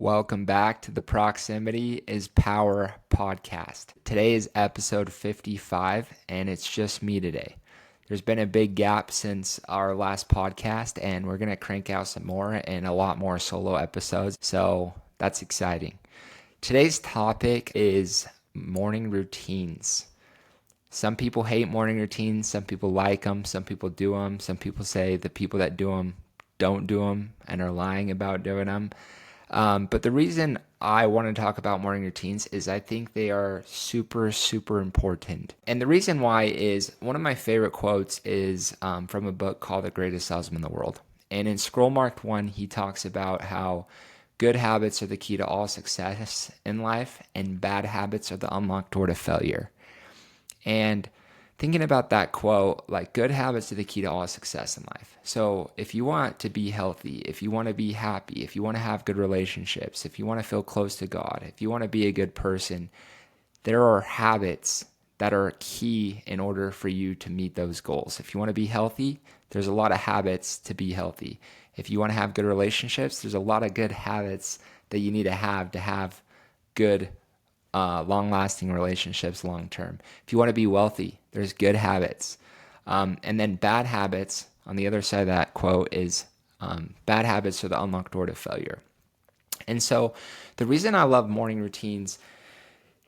Welcome back to the Proximity is Power podcast. Today is episode 55, and it's just me today. There's been a big gap since our last podcast, and we're going to crank out some more and a lot more solo episodes, so that's exciting. Today's topic is morning routines. Some people hate morning routines, some people like them, some people do them, some people say the people that do them don't do them and are lying about doing them. But the reason I want to talk about morning routines is I think they are super, super important. And the reason why is one of my favorite quotes is from a book called The Greatest Salesman in the World. And in Scroll Marked 1, he talks about how good habits are the key to all success in life and bad habits are the unlocked door to failure. And thinking about that quote, like good habits are the key to all success in life. So if you want to be healthy, if you want to be happy, if you want to have good relationships, if you want to feel close to God, if you want to be a good person, there are habits that are key in order for you to meet those goals. If you want to be healthy, there's a lot of habits to be healthy. If you want to have good relationships, there's a lot of good habits that you need to have good long-lasting relationships long-term. If you want to be wealthy, there's good habits. And then bad habits, on the other side of that quote, is bad habits are the unlocked door to failure. And so the reason I love morning routines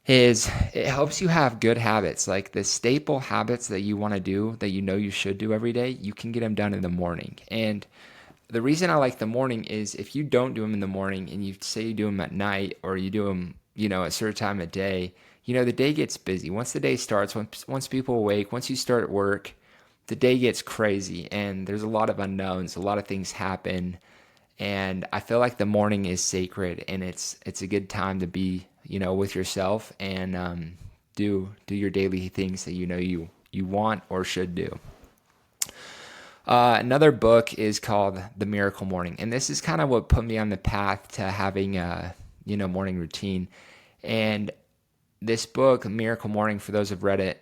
is it helps you have good habits, like the staple habits that you want to do, that you know you should do every day, you can get them done in the morning. And the reason I like the morning is if you don't do them in the morning and you say you do them at night or you do them a certain time of day, the day gets busy. Once the day starts, once people awake, once you start work, the day gets crazy and there's a lot of unknowns, a lot of things happen. And I feel like the morning is sacred and it's a good time to be, with yourself and do your daily things that you want or should do. Another book is called The Miracle Morning. And this is kind of what put me on the path to having a morning routine. And this book, Miracle Morning, for those who've read it,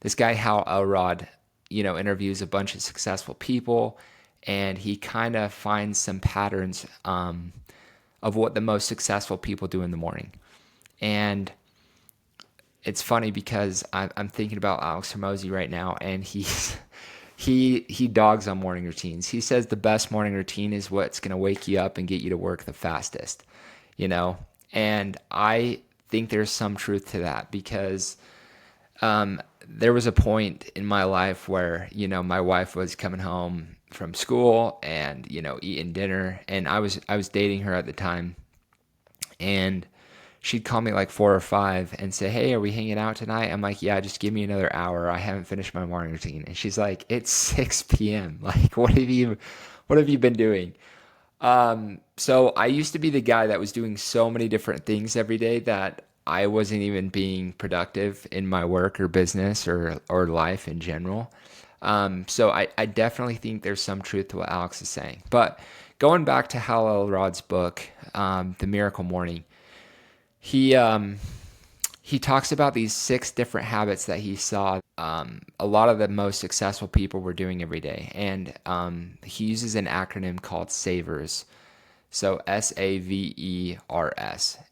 this guy, Hal Elrod, interviews a bunch of successful people, and he kind of finds some patterns of what the most successful people do in the morning. And it's funny because I'm thinking about Alex Hormozi right now, and he dogs on morning routines. He says the best morning routine is what's going to wake you up and get you to work the fastest, And I think there's some truth to that because there was a point in my life where, my wife was coming home from school and, eating dinner, and I was dating her at the time, and she'd call me like 4 or 5 and say, "Hey, are we hanging out tonight?" I'm like, "Yeah, just give me another hour. I haven't finished my morning routine." And she's like, "It's 6 p.m. Like, what have you been doing?" So I used to be the guy that was doing so many different things every day that I wasn't even being productive in my work or business or life in general. So I definitely think there's some truth to what Alex is saying. But going back to Hal Elrod's book, The Miracle Morning, he talks about these 6 different habits that he saw a lot of the most successful people were doing every day. And he uses an acronym called SAVERS. So SAVERS.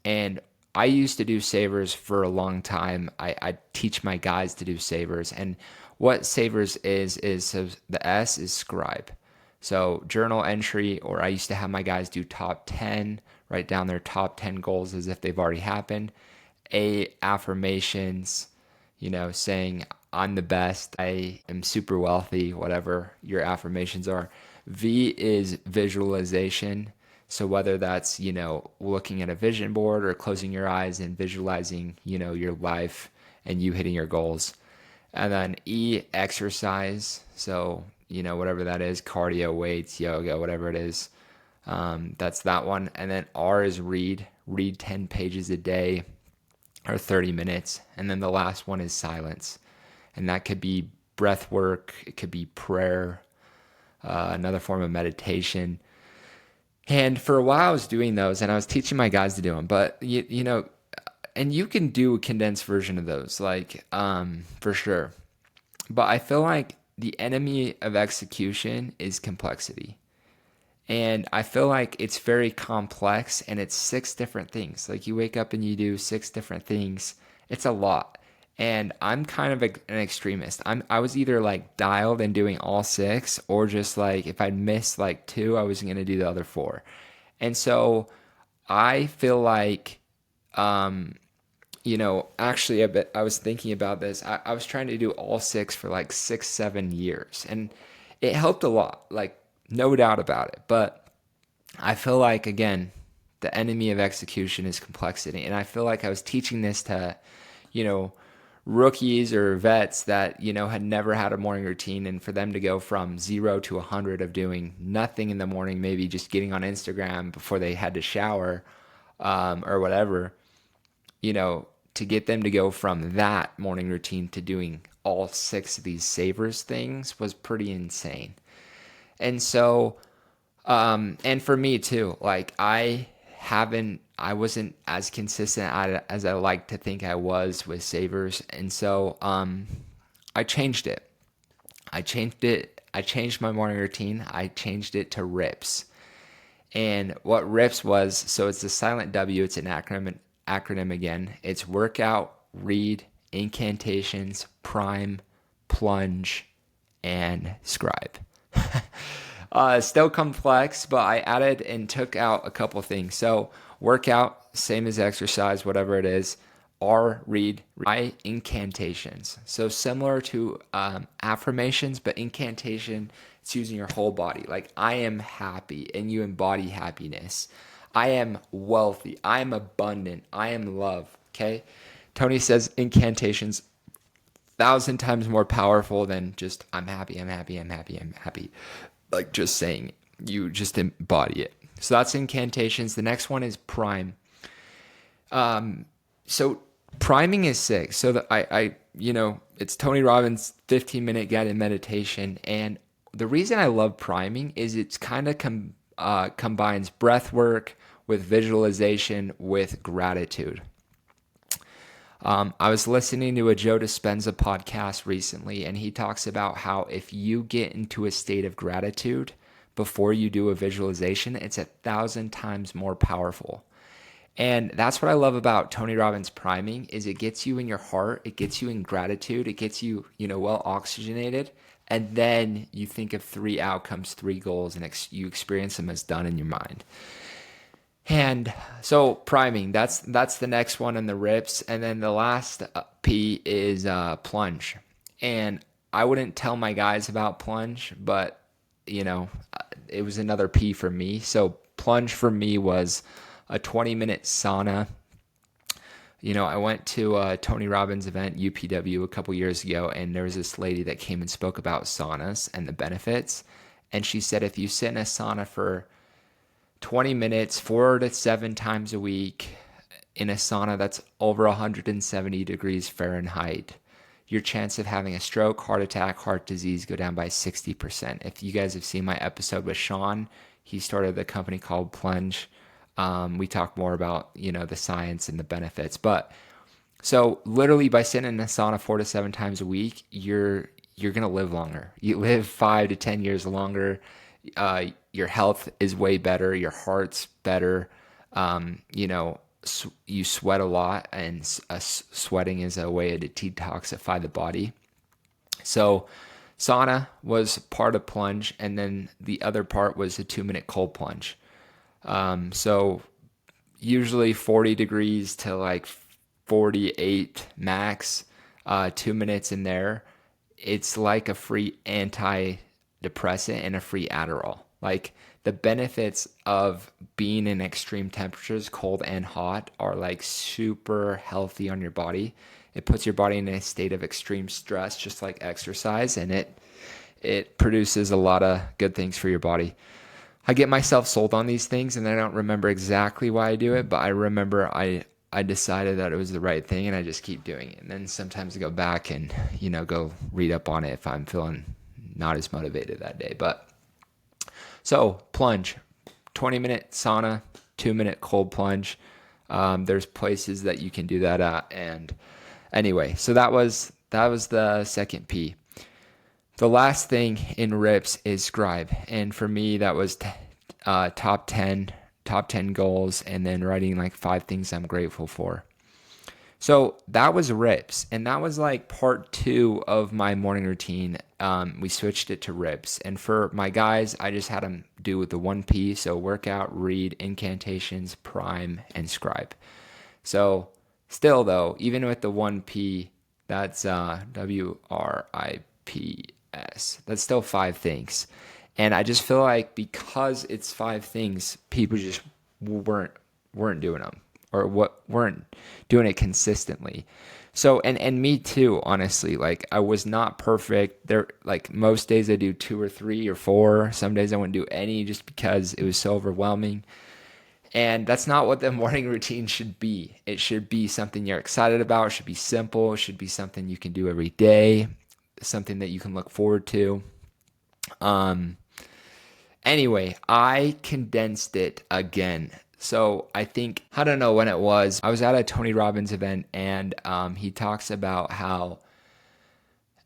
And I used to do SAVERS for a long time. I teach my guys to do SAVERS. And what SAVERS is so the S is scribe. So journal entry, or I used to have my guys do top 10, write down their top 10 goals as if they've already happened. A, affirmations, saying I'm the best, I am super wealthy, whatever your affirmations are. V is visualization. So whether that's, looking at a vision board or closing your eyes and visualizing, your life and you hitting your goals. And then E, exercise. So, whatever that is, cardio, weights, yoga, whatever it is. That's that one. And then R is read 10 pages a day or 30 minutes. And then the last one is silence. And that could be breath work. It could be prayer, another form of meditation. And for a while I was doing those and I was teaching my guys to do them. But, and you can do a condensed version of those, like, for sure. But I feel like the enemy of execution is complexity. And I feel like it's very complex and it's 6 different things. Like you wake up and you do 6 different things. It's a lot. And I'm kind of an extremist. I was either like dialed and doing all 6, or just like if I'd miss like 2, I was going to do the other 4. And so I feel like, actually, I was thinking about this. I was trying to do all 6 for like 6, 7 years, and it helped a lot, like no doubt about it. But I feel like, again, the enemy of execution is complexity. And I feel like I was teaching this to, you know, rookies or vets that, had never had a morning routine, and for them to go from 0 to 100 of doing nothing in the morning, maybe just getting on Instagram before they had to shower, or whatever, to get them to go from that morning routine to doing all 6 of these savers things was pretty insane. And so, and for me too, like I wasn't as consistent as I like to think I was with savers. And so, I changed it. I changed my morning routine. I changed it to RIPPS. And what RIPPS was, so it's a silent W, it's an acronym again. It's workout, read, incantations, prime, plunge, and scribe. Still complex, but I added and took out a couple things. So workout, same as exercise, whatever it is. Read, incantations. So similar to affirmations, but incantation, it's using your whole body. Like, I am happy, and you embody happiness. I am wealthy. I am abundant. I am love. Okay? Tony says incantations 1,000 times more powerful than just I'm happy, I'm happy, I'm happy, I'm happy. Like just saying it. You just embody it. So that's incantations. The next one is prime. So priming is 6. So that it's Tony Robbins' 15-minute guided meditation. And the reason I love priming is it's kind of combines breath work with visualization with gratitude. I was listening to a Joe Dispenza podcast recently, and he talks about how if you get into a state of gratitude before you do a visualization, it's 1,000 times more powerful. And that's what I love about Tony Robbins priming is it gets you in your heart, it gets you in gratitude, it gets you, well oxygenated, and then you think of 3 outcomes, 3 goals, and you experience them as done in your mind. And so priming, that's the next one in the RIPPS. And then the last P is plunge. And I wouldn't tell my guys about plunge, but it was another P for me. So plunge for me was a 20-minute sauna. I went to a Tony Robbins event, UPW, a couple years ago, and there was this lady that came and spoke about saunas and the benefits. And she said, if you sit in a sauna for 20 minutes, 4 to 7 times a week in a sauna that's over 170 degrees Fahrenheit, your chance of having a stroke, heart attack, heart disease go down by 60%. If you guys have seen my episode with Sean, he started the company called Plunge. We talk more about, the science and the benefits. But so literally by sitting in a sauna 4 to 7 times a week, you're going to live longer. You live 5 to 10 years longer. Your health is way better. Your heart's better. You sweat a lot, and sweating is a way to detoxify the body. So sauna was part of plunge, and then the other part was a 2-minute cold plunge. So usually 40 degrees to like 48 max, 2 minutes in there. It's like a free antidepressant and a free Adderall. Like the benefits of being in extreme temperatures, cold and hot, are like super healthy on your body. It puts your body in a state of extreme stress, just like exercise, and it produces a lot of good things for your body. I get myself sold on these things, and I don't remember exactly why I do it, but I remember I decided that it was the right thing, and I just keep doing it. And then sometimes I go back and, go read up on it if I'm feeling not as motivated that day. But so plunge, 20-minute sauna, 2-minute cold plunge. There's places that you can do that at. And anyway, so that was the second P. The last thing in RIPPS is scribe. And for me, that was top 10 goals, and then writing like 5 things I'm grateful for. So that was RIPPS, and that was like part 2 of my morning routine. We switched it to RIPPS, and for my guys, I just had them do with the 1P, so workout, read, incantations, prime, and scribe. So still though, even with the 1P, that's WRIPPS, that's still 5 things. And I just feel like because it's 5 things, people just weren't doing them, or weren't doing it consistently. So, and me too, honestly, like I was not perfect. There, like most days I do 2 or 3 or 4. Some days I wouldn't do any just because it was so overwhelming. And that's not what the morning routine should be. It should be something you're excited about. It should be simple. It should be something you can do every day, something that you can look forward to. Anyway, I condensed it again. So I don't know when it was. I was at a Tony Robbins event, and he talks about how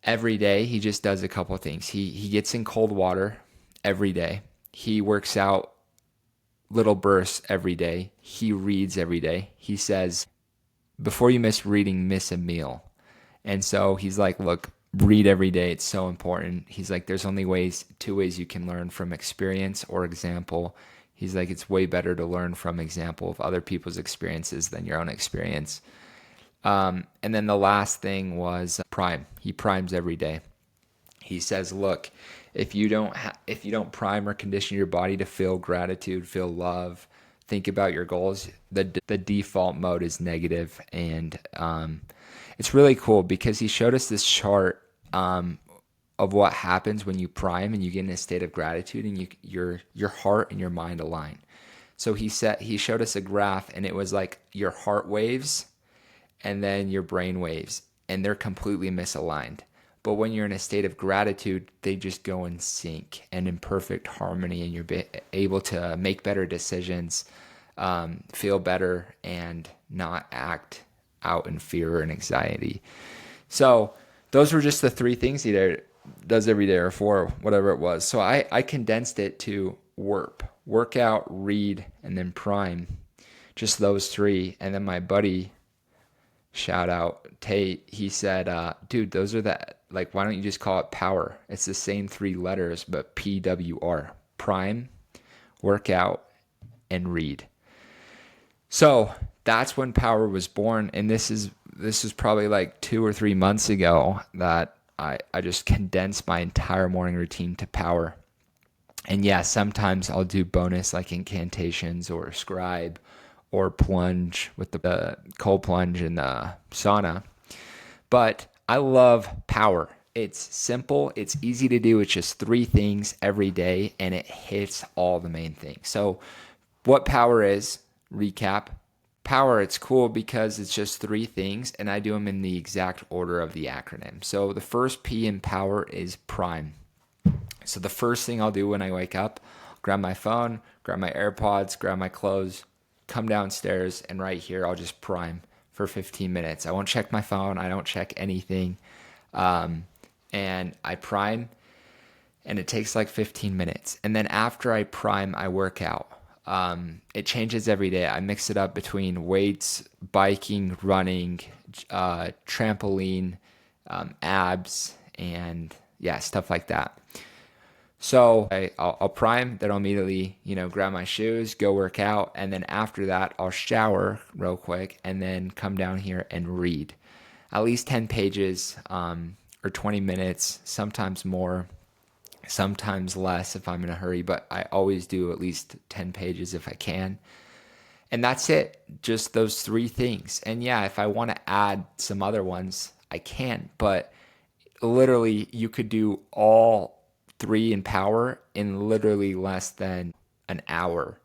every day he just does a couple of things. He gets in cold water every day. He works out little bursts every day. He reads every day. He says, before you miss reading, miss a meal. And so he's like, look, read every day. It's so important. He's like, there's only 2 ways you can learn: from experience or example. He's like, it's way better to learn from example of other people's experiences than your own experience. And then the last thing was prime. He primes every day. He says, look, if you don't prime or condition your body to feel gratitude, feel love, think about your goals, the default mode is negative. And it's really cool because he showed us this chart of what happens when you prime and you get in a state of gratitude, and your heart and your mind align. So he showed us a graph, and it was like your heart waves and then your brain waves, and they're completely misaligned. But when you're in a state of gratitude, they just go in sync and in perfect harmony, and you're able to make better decisions, feel better, and not act out in fear and anxiety. So those were just the 3 things he does every day, or 4, whatever it was. So I condensed it to workout, read, and then prime. Just those 3. And then my buddy, shout out Tate, he said, dude, those are why don't you just call it power? It's the same 3 letters, but PWR: prime, workout, and read. So that's when power was born. And this is probably like 2 or 3 months ago that I just condensed my entire morning routine to power. And yeah, sometimes I'll do bonus like incantations or scribe or plunge with the cold plunge in the sauna. But I love power. It's simple. It's easy to do. It's just 3 things every day, and it hits all the main things. So what power is, recap. Power, it's cool because it's just 3 things, and I do them in the exact order of the acronym. So the first P in power is prime. So the first thing I'll do when I wake up, grab my phone, grab my AirPods, grab my clothes, come downstairs, and right here I'll just prime for 15 minutes. I won't check my phone. I don't check anything. And I prime, and it takes like 15 minutes. And then after I prime, I work out. It changes every day. I mix it up between weights, biking, running, trampoline, abs, and yeah, stuff like that. So I'll prime, then I'll immediately, grab my shoes, go work out. And then after that, I'll shower real quick and then come down here and read at least 10 pages, or 20 minutes, sometimes more, sometimes less if I'm in a hurry, but I always do at least 10 pages if I can. And that's it. Just those 3 things. And yeah, if I want to add some other ones, I can, but literally you could do all 3 in power in literally less than an hour.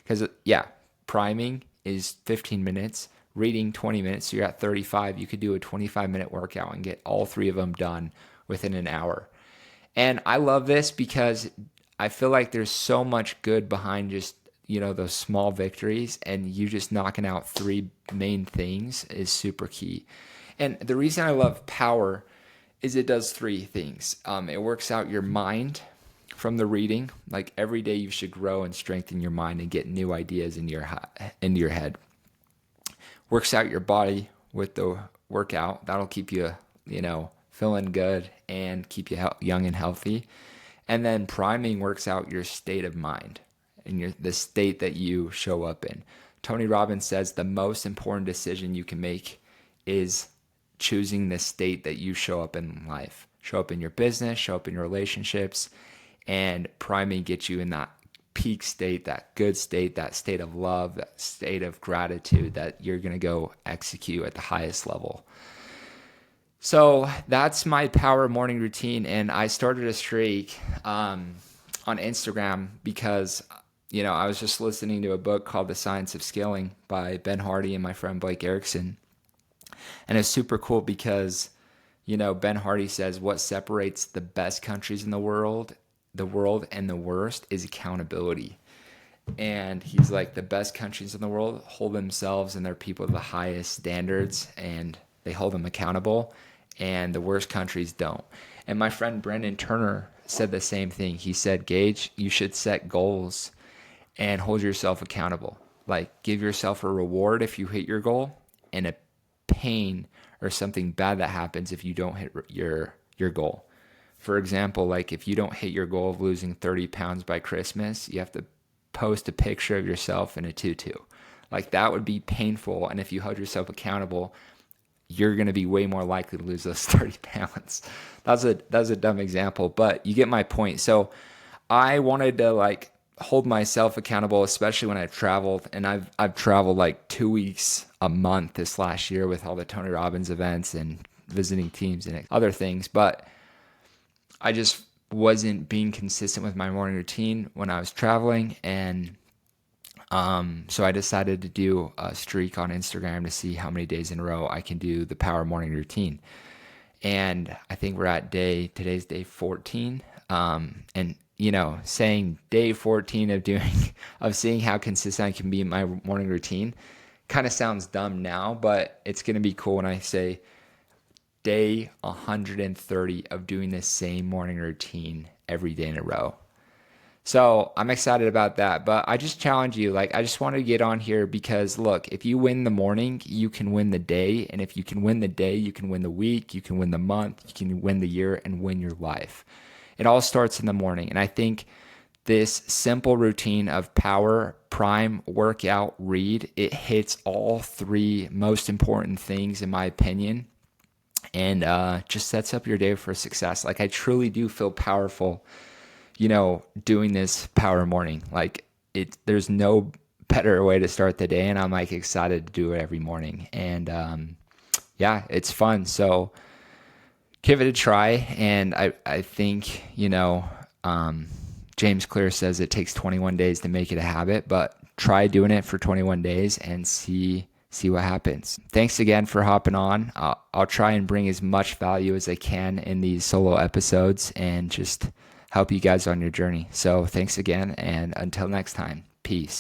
Because yeah, priming is 15 minutes, reading 20 minutes, so you're at 35. You could do a 25-minute workout and get all 3 of them done within an hour. And I love this because I feel like there's so much good behind just, those small victories, and you just knocking out 3 main things is super key. And the reason I love power is it does 3 things. It works out your mind, from the reading, like every day you should grow and strengthen your mind and get new ideas into your head. Works out your body with the workout. That'll keep you, feeling good and keep you young and healthy. And then priming works out your state of mind and the state that you show up in. Tony Robbins says the most important decision you can make is choosing the state that you show up in life. Show up in your business, show up in your relationships, and priming gets you in that peak state, that good state, that state of love, that state of gratitude that you're going to go execute at the highest level. So that's my power morning routine. And I started a streak on Instagram because, I was just listening to a book called The Science of Scaling by Ben Hardy and my friend Blake Erickson. And it's super cool because, Ben Hardy says what separates the best countries in the world and the worst is accountability. And he's like, the best countries in the world hold themselves and their people to the highest standards and they hold them accountable, and the worst countries don't. And my friend Brendan Turner said the same thing. He said, Gage, you should set goals and hold yourself accountable. Like, give yourself a reward if you hit your goal and a pain or something bad that happens if you don't hit your goal. For example, like if you don't hit your goal of losing 30 pounds by Christmas, you have to post a picture of yourself in a tutu. Like, that would be painful. And if you hold yourself accountable, you're going to be way more likely to lose those 30 pounds. That's a dumb example, but you get my point. So I wanted to hold myself accountable, especially when I've traveled, and I've traveled 2 weeks a month this last year with all the Tony Robbins events and visiting teams and other things. But I just wasn't being consistent with my morning routine when I was traveling. And so I decided to do a streak on Instagram to see how many days in a row I can do the power morning routine. And I think we're at today's day 14. And saying day 14 of seeing how consistent I can be in my morning routine kind of sounds dumb now, but it's going to be cool when I say day 130 of doing the same morning routine every day in a row. So I'm excited about that, but I just challenge you. I just want to get on here because look, if you win the morning, you can win the day. And if you can win the day, you can win the week, you can win the month, you can win the year and win your life. It all starts in the morning. And I think this simple routine of power, prime, workout, read, it hits all three most important things in my opinion. And just sets up your day for success. I truly do feel powerful, doing this power morning. There's no better way to start the day. And I'm excited to do it every morning. And it's fun. So give it a try. And I think, James Clear says it takes 21 days to make it a habit, but try doing it for 21 days and see what happens. Thanks again for hopping on. I'll try and bring as much value as I can in these solo episodes and just help you guys on your journey. So thanks again. And until next time, peace.